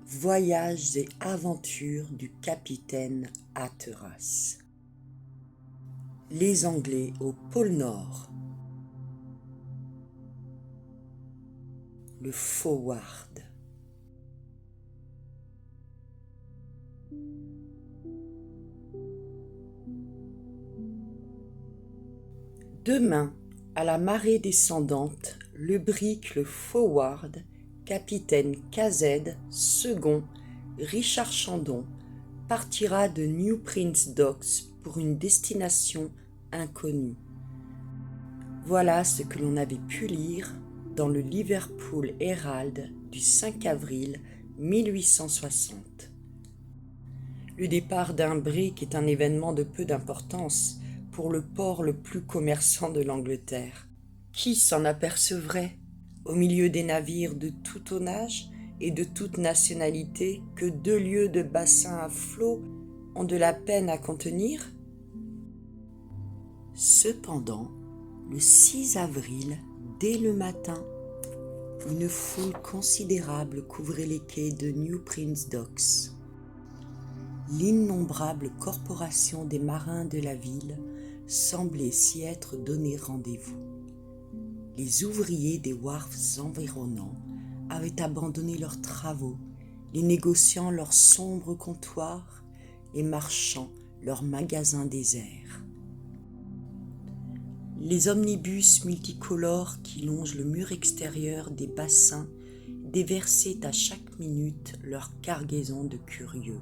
Voyages et aventures du capitaine Hatteras. Les Anglais au pôle Nord. Le Forward. Demain, à la marée descendante, le brick le Forward, capitaine KZ, second, Richard Chandon, partira de New Prince Docks pour une destination inconnue. Voilà ce que l'on avait pu lire dans le Liverpool Herald du 5 avril 1860. Le départ d'un brick est un événement de peu d'importance pour le port le plus commerçant de l'Angleterre. Qui s'en apercevrait, au milieu des navires de tout tonnage et de toute nationalité, que 2 lieues de bassin à flot ont de la peine à contenir ? Cependant, le 6 avril, dès le matin, une foule considérable couvrait les quais de New Prince Docks. L'innombrable corporation des marins de la ville semblait s'y être donné rendez-vous. Les ouvriers des wharfs environnants avaient abandonné leurs travaux, les négociants leurs sombres comptoirs, les marchands leurs magasins déserts. Les omnibus multicolores qui longent le mur extérieur des bassins déversaient à chaque minute leur cargaison de curieux.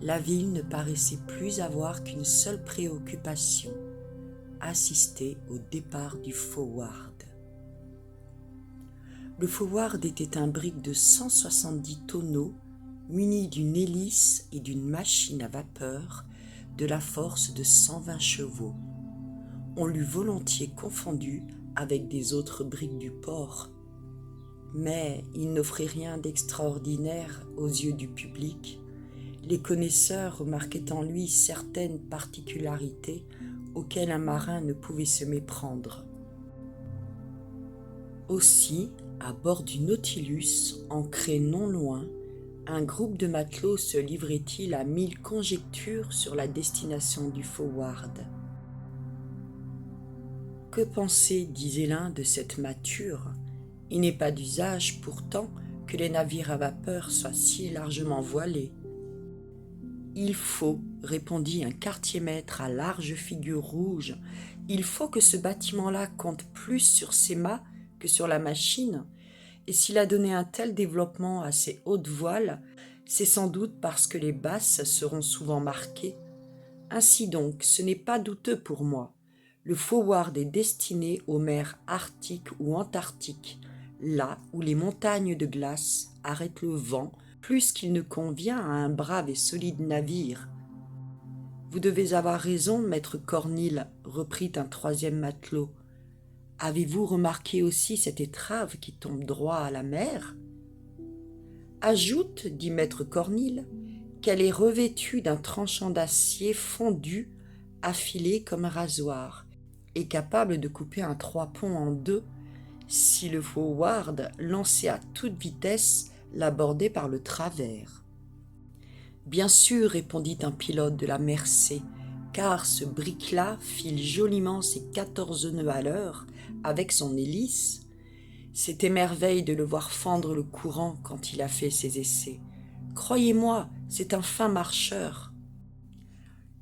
La ville ne paraissait plus avoir qu'une seule préoccupation, assister au départ du Forward. Le Forward était un brick de 170 tonneaux muni d'une hélice et d'une machine à vapeur de la force de 120 chevaux. On l'eût volontiers confondu avec des autres bricks du port, mais il n'offrait rien d'extraordinaire aux yeux du public. Les connaisseurs remarquaient en lui certaines particularités auxquelles un marin ne pouvait se méprendre. Aussi, à bord du Nautilus, ancré non loin, un groupe de matelots se livrait-il à 1000 conjectures sur la destination du Forward. Que penser, disait l'un, de cette mâture ? Il n'est pas d'usage, pourtant, que les navires à vapeur soient si largement voilés. Il faut, répondit un quartier-maître à large figure rouge, il faut que ce bâtiment-là compte plus sur ses mâts que sur la machine, et s'il a donné un tel développement à ses hautes voiles, c'est sans doute parce que les basses seront souvent marquées. Ainsi donc, ce n'est pas douteux pour moi. Le Forward est destiné aux mers arctiques ou antarctiques, là où les montagnes de glace arrêtent le vent plus qu'il ne convient à un brave et solide navire. Vous devez avoir raison, maître Cornille, reprit un troisième matelot. Avez-vous remarqué aussi cette étrave qui tombe droit à la mer ? Ajoute, dit maître Cornille, qu'elle est revêtue d'un tranchant d'acier fondu, affilé comme un rasoir, et capable de couper un 3 ponts en 2 si le Forward, lancé à toute vitesse, l'abordait par le travers. Bien sûr, répondit un pilote de la Mersey, car ce brick-là file joliment ses 14 nœuds à l'heure avec son hélice. C'était merveille de le voir fendre le courant quand il a fait ses essais. Croyez-moi, c'est un fin marcheur.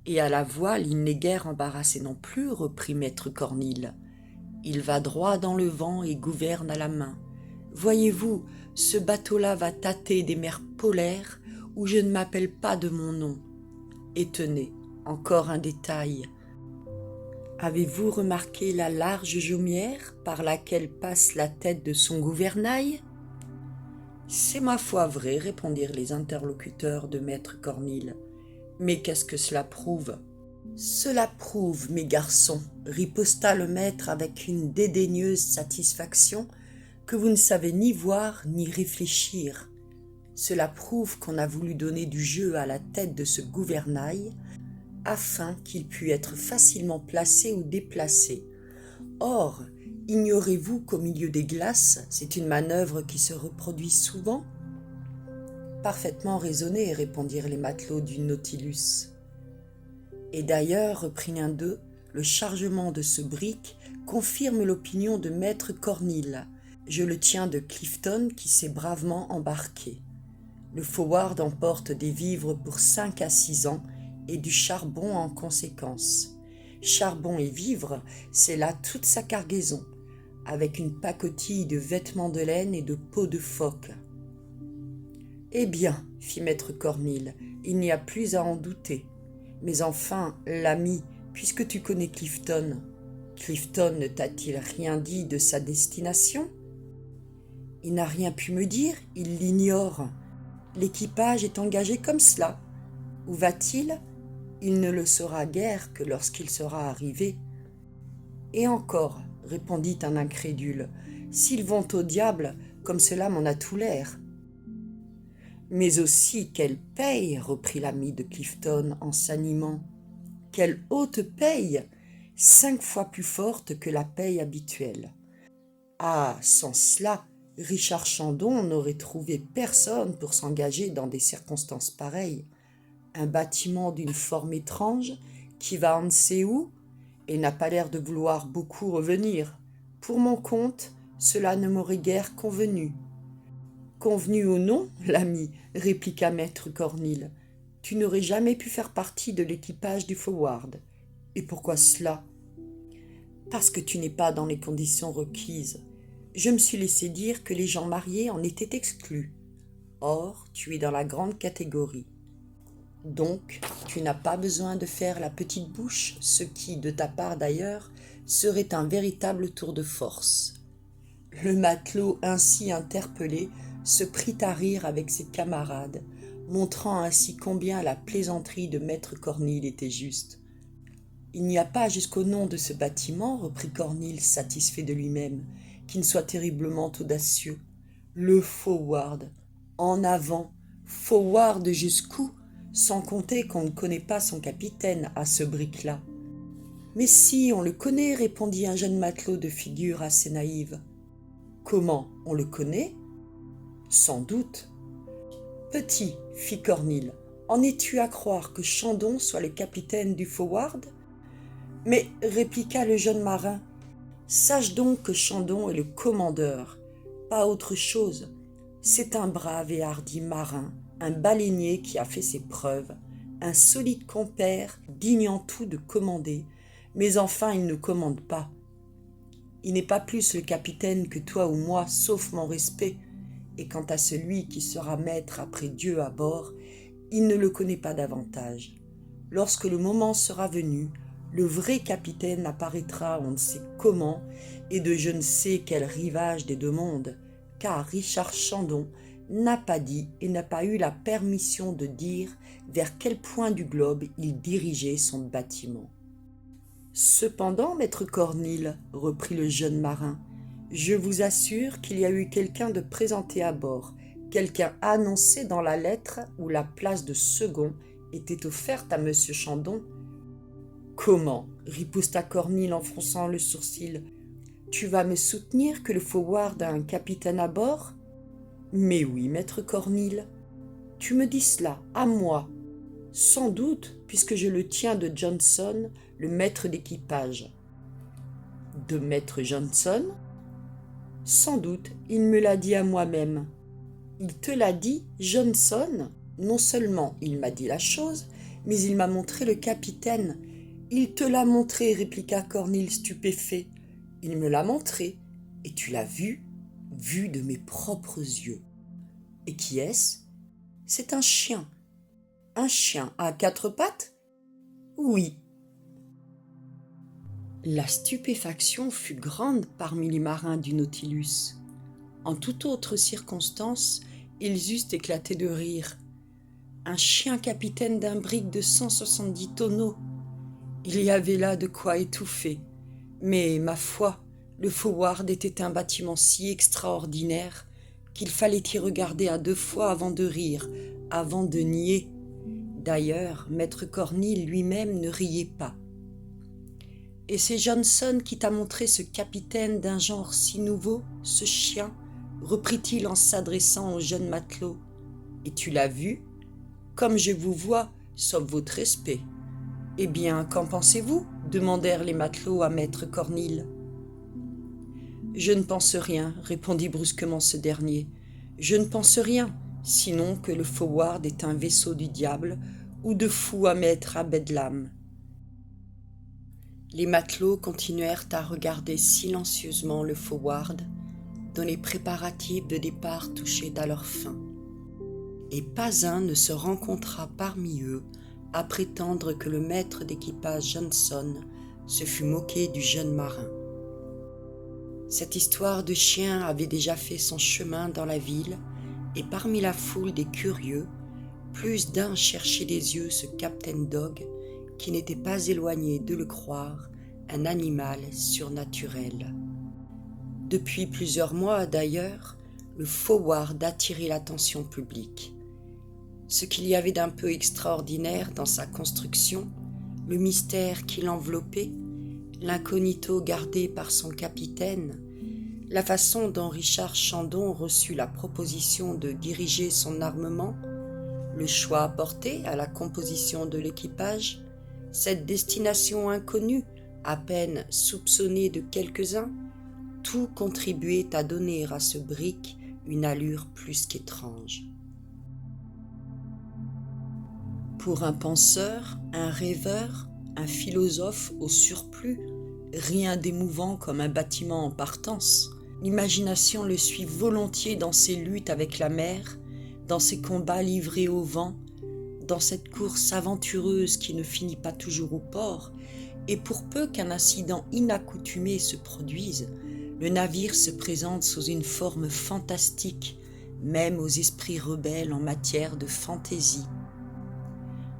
Et à la voile, il n'est guère embarrassé non plus, reprit maître Cornille. Il va droit dans le vent et gouverne à la main. Voyez-vous, ce bateau-là va tâter des mers polaires où je ne m'appelle pas de mon nom. Et tenez, encore un détail. Avez-vous remarqué la large jaumière par laquelle passe la tête de son gouvernail ? C'est ma foi vrai, répondirent les interlocuteurs de maître Cornille. Mais qu'est-ce que cela prouve ? Cela prouve, mes garçons, riposta le maître avec une dédaigneuse satisfaction, que vous ne savez ni voir ni réfléchir. Cela prouve qu'on a voulu donner du jeu à la tête de ce gouvernail, afin qu'il pût être facilement placé ou déplacé. Or, ignorez-vous qu'au milieu des glaces, c'est une manœuvre qui se reproduit souvent ? Parfaitement raisonné, répondirent les matelots du Nautilus. Et d'ailleurs, reprit l'un d'eux, le chargement de ce brick confirme l'opinion de maître Cornille. Je le tiens de Clifton qui s'est bravement embarqué. Le forward emporte des vivres pour 5 à 6 ans et du charbon en conséquence. Charbon et vivres, c'est là toute sa cargaison, avec une pacotille de vêtements de laine et de peaux de phoque. Eh bien, fit maître Cornille, il n'y a plus à en douter. Mais enfin, l'ami, puisque tu connais Clifton, Clifton ne t'a-t-il rien dit de sa destination ? Il n'a rien pu me dire, il l'ignore. L'équipage est engagé comme cela. Où va-t-il ? Il ne le saura guère que lorsqu'il sera arrivé. Et encore, répondit un incrédule, s'ils vont au diable, comme cela m'en a tout l'air. Mais aussi, quelle paye, reprit l'ami de Clifton en s'animant. Quelle haute paye, 5 fois plus forte que la paye habituelle. Ah, sans cela, Richard Chandon n'aurait trouvé personne pour s'engager dans des circonstances pareilles. Un bâtiment d'une forme étrange, qui va on ne sait où, et n'a pas l'air de vouloir beaucoup revenir. Pour mon compte, cela ne m'aurait guère convenu. Convenu ou non, l'ami, répliqua maître Cornille, tu n'aurais jamais pu faire partie de l'équipage du forward. Et pourquoi cela ? Parce que tu n'es pas dans les conditions requises. Je me suis laissé dire que les gens mariés en étaient exclus. Or, tu es dans la grande catégorie. Donc, tu n'as pas besoin de faire la petite bouche, ce qui, de ta part d'ailleurs, serait un véritable tour de force. Le matelot ainsi interpellé se prit à rire avec ses camarades, montrant ainsi combien la plaisanterie de maître Cornille était juste. Il n'y a pas jusqu'au nom de ce bâtiment, reprit Cornille satisfait de lui-même, qui ne soit terriblement audacieux. Le forward, en avant, forward jusqu'où, sans compter qu'on ne connaît pas son capitaine à ce brick-là. Mais si, on le connaît, répondit un jeune matelot de figure assez naïve. Comment, on le connaît ? Sans doute. Petit, fit Cornille, en es-tu à croire que Chandon soit le capitaine du forward ? Mais, répliqua le jeune marin, sache donc que Chandon est le commandeur, pas autre chose. C'est un brave et hardi marin, un baleinier qui a fait ses preuves, un solide compère, digne en tout de commander, mais enfin il ne commande pas. Il n'est pas plus le capitaine que toi ou moi, sauf mon respect, et quant à celui qui sera maître après Dieu à bord, il ne le connaît pas davantage. Lorsque le moment sera venu, le vrai capitaine apparaîtra on ne sait comment et de je ne sais quel rivage des deux mondes, car Richard Chandon n'a pas dit et n'a pas eu la permission de dire vers quel point du globe il dirigeait son bâtiment. Cependant, maître Cornille, reprit le jeune marin, je vous assure qu'il y a eu quelqu'un de présenté à bord, quelqu'un annoncé dans la lettre où la place de second était offerte à monsieur Chandon. Comment ? Riposta Cornille en fronçant le sourcil. Tu vas me soutenir que le forward a un capitaine à bord ? Mais oui, maître Cornille. Tu me dis cela, à moi. Sans doute, puisque je le tiens de Johnson, le maître d'équipage. De maître Johnson ? Sans doute, il me l'a dit à moi-même. Il te l'a dit, Johnson ? Non seulement il m'a dit la chose, mais il m'a montré le capitaine. Il te l'a montré, répliqua Cornille stupéfait. Il me l'a montré, et tu l'as vu de mes propres yeux. Et qui est-ce ? C'est un chien. Un chien à 4 pattes ? Oui. La stupéfaction fut grande parmi les marins du Nautilus. En toute autre circonstance, ils eussent éclaté de rire. Un chien capitaine d'un brick de 170 tonneaux. Il y avait là de quoi étouffer. Mais, ma foi, le forward était un bâtiment si extraordinaire qu'il fallait y regarder à 2 fois avant de rire, avant de nier. D'ailleurs, maître Cornille lui-même ne riait pas. « Et c'est Johnson qui t'a montré ce capitaine d'un genre si nouveau, ce chien ?» reprit-il en s'adressant au jeune matelot. Et tu l'as vu? Comme je vous vois, sauf votre respect. Eh bien, qu'en pensez-vous? Demandèrent les matelots à maître Cornille. Je ne pense rien, répondit brusquement ce dernier. Je ne pense rien, sinon que le forward est un vaisseau du diable ou de fous à mettre à Bedlam. Les matelots continuèrent à regarder silencieusement le forward, dont les préparatifs de départ touchaient à leur fin. Et pas un ne se rencontra parmi eux à prétendre que le maître d'équipage Johnson se fût moqué du jeune marin. Cette histoire de chien avait déjà fait son chemin dans la ville, et parmi la foule des curieux, plus d'un cherchait des yeux ce Captain Dog, qui n'était pas éloigné de le croire un animal surnaturel. Depuis plusieurs mois d'ailleurs, le forward attirait l'attention publique. Ce qu'il y avait d'un peu extraordinaire dans sa construction, le mystère qui l'enveloppait, l'incognito gardé par son capitaine, la façon dont Richard Chandon reçut la proposition de diriger son armement, le choix apporté à la composition de l'équipage, cette destination inconnue, à peine soupçonnée de quelques-uns, tout contribuait à donner à ce brick une allure plus qu'étrange. Pour un penseur, un rêveur, un philosophe au surplus, rien d'émouvant comme un bâtiment en partance. L'imagination le suit volontiers dans ses luttes avec la mer, dans ses combats livrés au vent, dans cette course aventureuse qui ne finit pas toujours au port, et pour peu qu'un incident inaccoutumé se produise, le navire se présente sous une forme fantastique, même aux esprits rebelles en matière de fantaisie.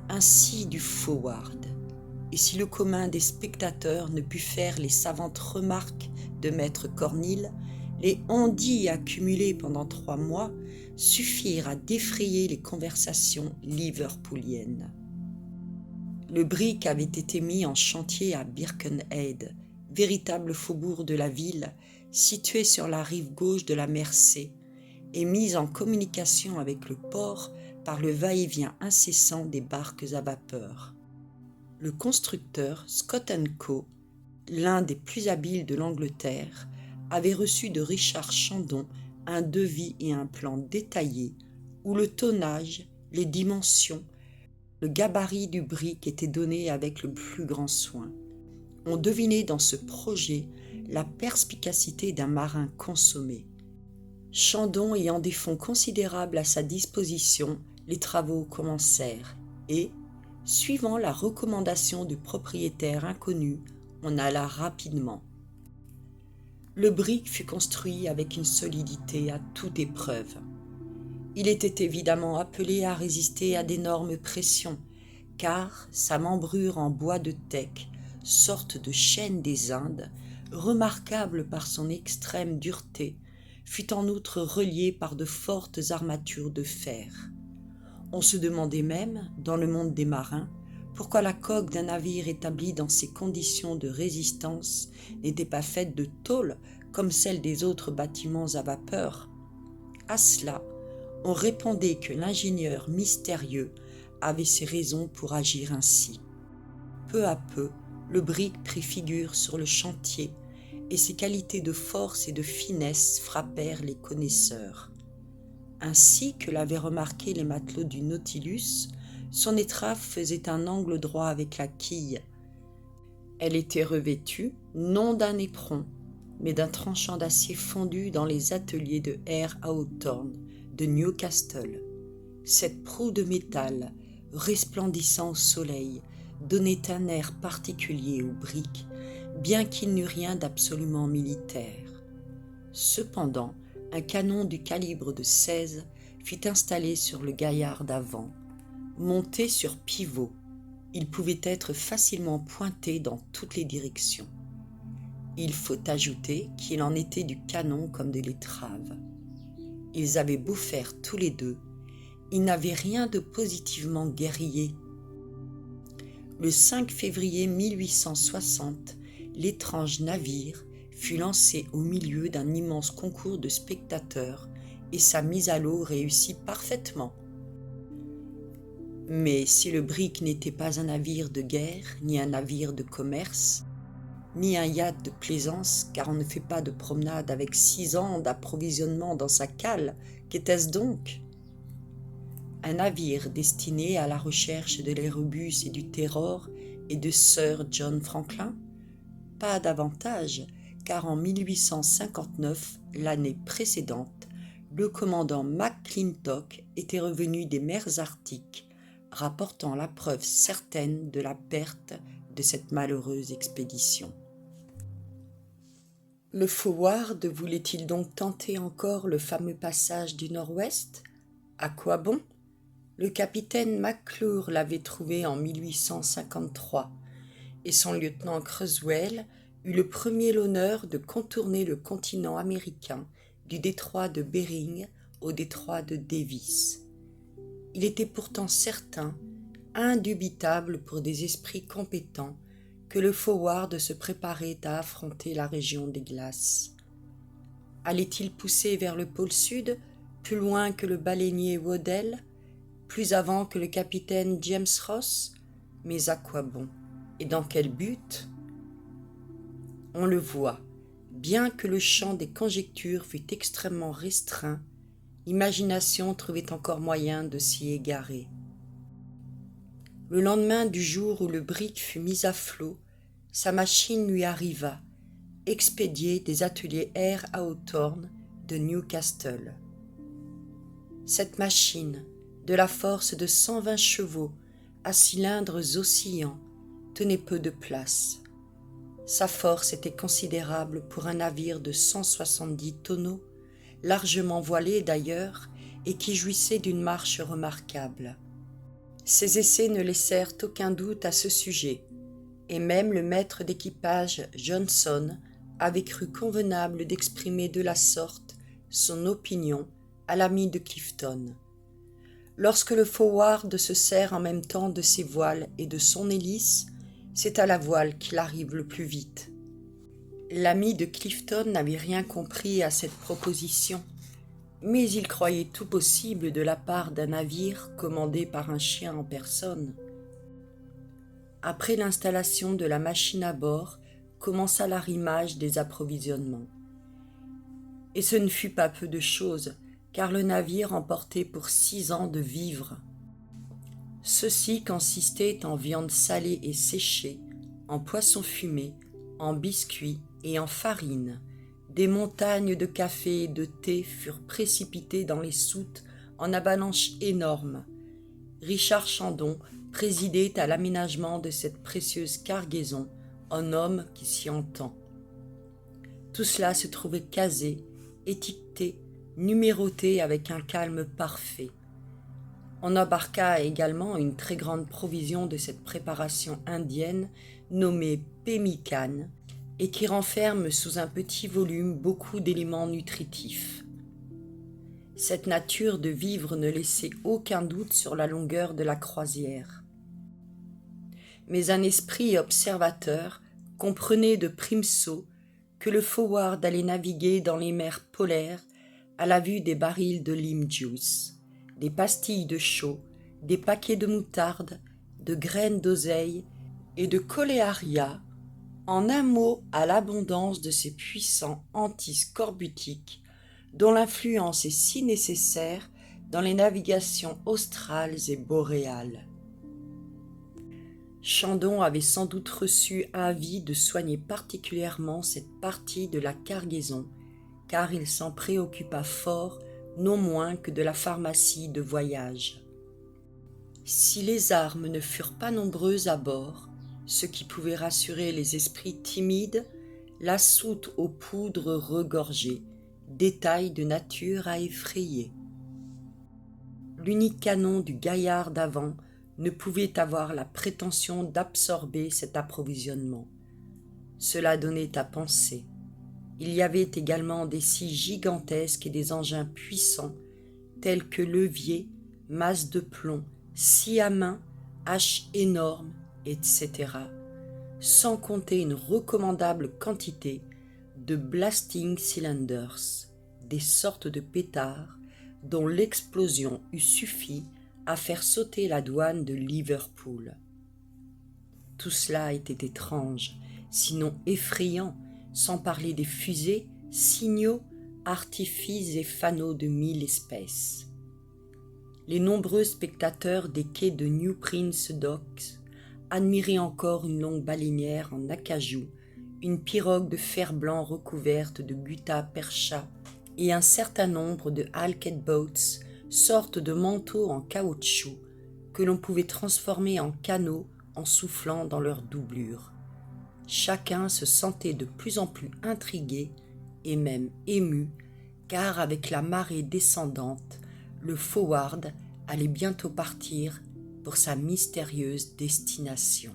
Ainsi du forward, et si le commun des spectateurs ne put faire les savantes remarques de maître Cornille, les on-dit accumulés pendant 3 mois suffirent à défrayer les conversations liverpooliennes. Le brick avait été mis en chantier à Birkenhead, véritable faubourg de la ville, situé sur la rive gauche de la Mersey, et mis en communication avec le port par le va-et-vient incessant des barques à vapeur. Le constructeur Scott & Co., l'un des plus habiles de l'Angleterre, avait reçu de Richard Chandon un devis et un plan détaillés où le tonnage, les dimensions, le gabarit du brick étaient donnés avec le plus grand soin. On devinait dans ce projet la perspicacité d'un marin consommé. Chandon ayant des fonds considérables à sa disposition, les travaux commencèrent et, suivant la recommandation du propriétaire inconnu, on alla rapidement. Le brick fut construit avec une solidité à toute épreuve. Il était évidemment appelé à résister à d'énormes pressions, car sa membrure en bois de teck, sorte de chêne des Indes, remarquable par son extrême dureté, fut en outre reliée par de fortes armatures de fer. On se demandait même, dans le monde des marins, pourquoi la coque d'un navire établi dans ces conditions de résistance n'était pas faite de tôle comme celle des autres bâtiments à vapeur. À cela, on répondait que l'ingénieur mystérieux avait ses raisons pour agir ainsi. Peu à peu, le brick prit figure sur le chantier et ses qualités de force et de finesse frappèrent les connaisseurs. Ainsi que l'avaient remarqué les matelots du Nautilus, son étrave faisait un angle droit avec la quille. Elle était revêtue non d'un éperon, mais d'un tranchant d'acier fondu dans les ateliers de R. Hawthorne de Newcastle. Cette proue de métal, resplendissant au soleil, donnait un air particulier au brick, bien qu'il n'eût rien d'absolument militaire. Cependant, un canon du calibre de 16 fut installé sur le gaillard d'avant. Monté sur pivot, il pouvait être facilement pointé dans toutes les directions. Il faut ajouter qu'il en était du canon comme de l'étrave. Ils avaient beau faire tous les deux, ils n'avaient rien de positivement guerrier. Le 5 février 1860, l'étrange navire fut lancé au milieu d'un immense concours de spectateurs et sa mise à l'eau réussit parfaitement. Mais si le brick n'était pas un navire de guerre, ni un navire de commerce, ni un yacht de plaisance, car on ne fait pas de promenade avec 6 ans d'approvisionnement dans sa cale, qu'était-ce donc? Un navire destiné à la recherche de l'Erebus et du Terror et de Sir John Franklin? Pas davantage, car en 1859, l'année précédente, le commandant McClintock était revenu des mers arctiques, rapportant la preuve certaine de la perte de cette malheureuse expédition. Le Forward voulait-il donc tenter encore le fameux passage du Nord-Ouest? À quoi bon? Le capitaine McClure l'avait trouvé en 1853, et son lieutenant Creswell eut le premier l'honneur de contourner le continent américain du détroit de Bering au détroit de Davis. Il était pourtant certain, indubitable pour des esprits compétents, que le Forward se préparait à affronter la région des glaces. Allait-il pousser vers le pôle sud, plus loin que le baleinier Waddell, plus avant que le capitaine James Ross? Mais à quoi bon? Et dans quel but? On le voit, bien que le champ des conjectures fût extrêmement restreint, l'imagination trouvait encore moyen de s'y égarer. Le lendemain du jour où le brick fut mis à flot, sa machine lui arriva, expédiée des ateliers Air Hawthorne de Newcastle. Cette machine, de la force de 120 chevaux, à cylindres oscillants, tenait peu de place. Sa force était considérable pour un navire de 170 tonneaux, largement voilé d'ailleurs, et qui jouissait d'une marche remarquable. Ses essais ne laissèrent aucun doute à ce sujet, et même le maître d'équipage Johnson avait cru convenable d'exprimer de la sorte son opinion à l'ami de Clifton. Lorsque le Forward se sert en même temps de ses voiles et de son hélice, c'est à la voile qu'il arrive le plus vite. L'ami de Clifton n'avait rien compris à cette proposition, mais il croyait tout possible de la part d'un navire commandé par un chien en personne. Après l'installation de la machine à bord, commença l'arrimage des approvisionnements. Et ce ne fut pas peu de choses, car le navire emportait pour 6 ans de vivres. Ceux-ci consistaient en viande salée et séchée, en poisson fumé, en biscuits et en farine. Des montagnes de café et de thé furent précipitées dans les soutes en avalanches énormes. Richard Chandon présidait à l'aménagement de cette précieuse cargaison, en homme qui s'y entend. Tout cela se trouvait casé, étiqueté, numéroté avec un calme parfait. On embarqua également une très grande provision de cette préparation indienne nommée pemmican et qui renferme sous un petit volume beaucoup d'éléments nutritifs. Cette nature de vivre ne laissait aucun doute sur la longueur de la croisière. Mais un esprit observateur comprenait de prime saut que le Forward allait naviguer dans les mers polaires à la vue des barils de lime juice, des pastilles de chaux, des paquets de moutarde, de graines d'oseille et de coléaria, en un mot à l'abondance de ces puissants antiscorbutiques dont l'influence est si nécessaire dans les navigations australes et boréales. Chandon avait sans doute reçu avis de soigner particulièrement cette partie de la cargaison, car il s'en préoccupa fort, non moins que de la pharmacie de voyage. Si les armes ne furent pas nombreuses à bord, ce qui pouvait rassurer les esprits timides, la soute aux poudres regorgeait, détail de nature à effrayer. L'unique canon du gaillard d'avant ne pouvait avoir la prétention d'absorber cet approvisionnement. Cela donnait à penser. Il y avait également des scies gigantesques et des engins puissants, tels que leviers, masses de plomb, scies à main, haches énormes, etc., sans compter une recommandable quantité de blasting cylinders, des sortes de pétards dont l'explosion eût suffi à faire sauter la douane de Liverpool. Tout cela était étrange, sinon effrayant, sans parler des fusées, signaux, artifices et fanaux de 1000 espèces. Les nombreux spectateurs des quais de New Prince Docks admiraient encore une longue baleinière en acajou, une pirogue de fer-blanc recouverte de gutta percha et un certain nombre de halkett boats, sortes de manteaux en caoutchouc que l'on pouvait transformer en canots en soufflant dans leur doublure. Chacun se sentait de plus en plus intrigué et même ému, car avec la marée descendante, le Forward allait bientôt partir pour sa mystérieuse destination.